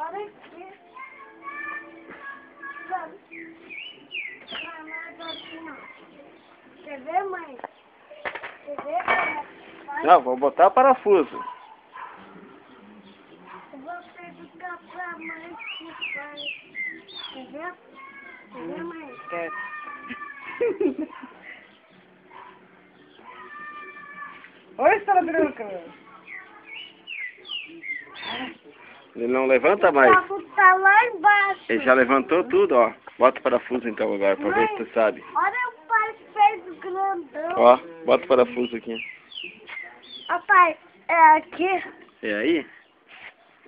Olha aqui. Quer ver, mãe? Quer ver, mãe? Não, vou botar parafuso. Eu vou perguntar pra mãe que faz. Quer ver? Quer ver, mãe? Quero. Oi, Estrela Branca. Ele não levanta mais. O cabo tá lá embaixo. Ele já levantou tudo, ó. Bota o parafuso então agora, pra ver se tu sabe. Olha o pai fez o grandão. Ó, bota o parafuso aqui. Ó, pai, é aqui. É aí?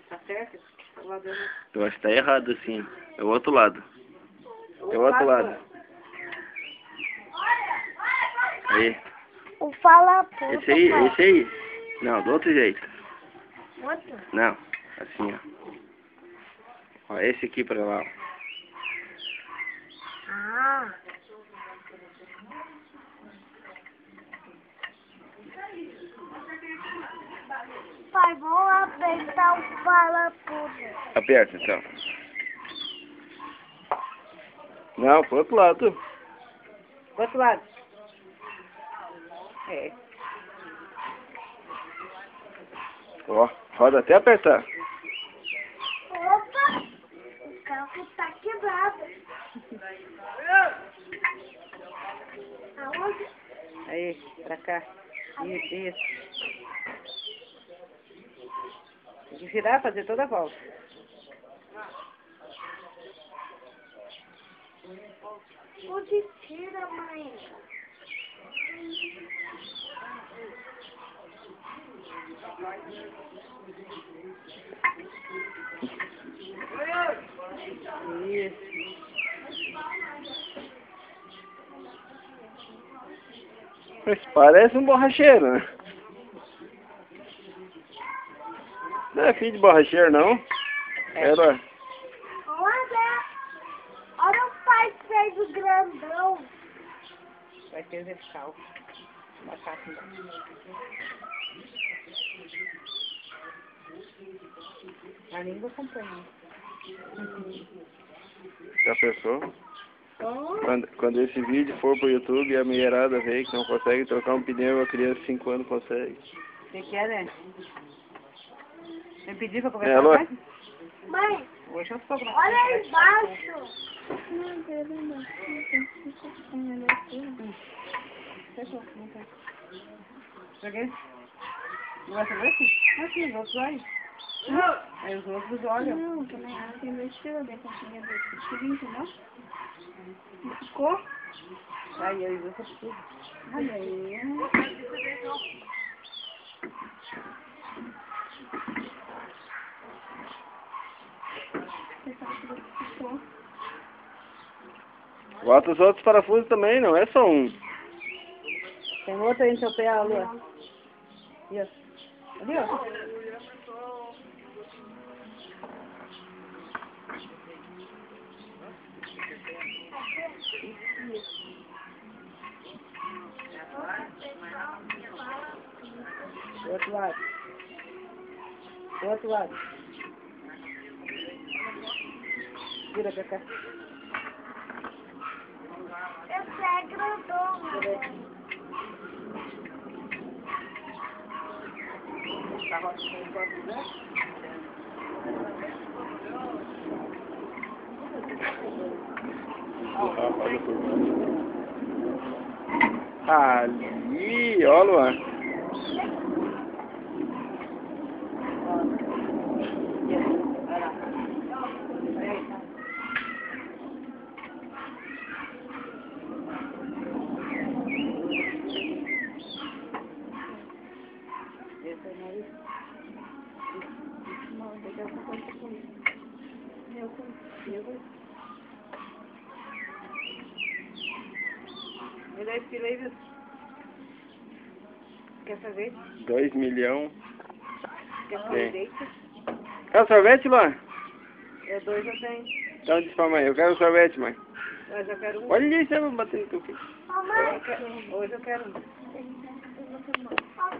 Tá certo? O lado dele. Eu acho que tá errado assim. É o outro lado. É o outro lado. Aí. O fala puta, Esse aí, pai. esse aí. Não, do outro jeito. Outro? Não, assim, ó. Ó, esse aqui pra lá, ó. Ah. Pai, vamos apertar o parafuso. Aperta então. Não, pro outro lado. Do outro lado. É. Ó, roda até apertar. Opa! O carro tá quebrado. Aonde? Aí, pra cá. Isso, isso. Tem que virar, fazer toda a volta. Onde tira, mãe? Isso. Mas parece um borracheiro, né? Não é filho de borracheiro, não? Era. Olha! Olha o pai fez o grandão. Vai ter vertical. Batata embaixo. A língua acompanha. Já pensou? Quando esse vídeo for pro YouTube e a mulherada vê que não consegue trocar um pneu, a criança de 5 anos consegue. Você quer, né? Me pediu pra É, conversar alô? mais? Mãe, Hoje eu sou olha aí embaixo. Joguei. Não vai saber aqui? Aqui, os outros olhos. Aí os outros olham. Não, também ela tem dois fios de caixinha do tiro, entendeu? Ficou? Aí eu uso tudo. Olha aí. Você sabe que você ficou. Bota os outros parafusos também, não é só um. Tem outro aí no seu pé, ali, ó. Isso. Ali, ó. Do outro lado. Do outro lado. Vira pra cá. Esse é grandão, mãe. Ali, ó, Luan. Eu consigo. Me dá esse filho aí, viu? Quer saber? 2 milhões. Quer Sim. saber? Quer sorvete, Luan? É 2 eu tenho. Então diz pra mãe, eu quero sorvete, mãe. Mas eu quero um. Olha isso, eu vou bater no teu filho. Mamãe. Hoje eu quero um. Papai.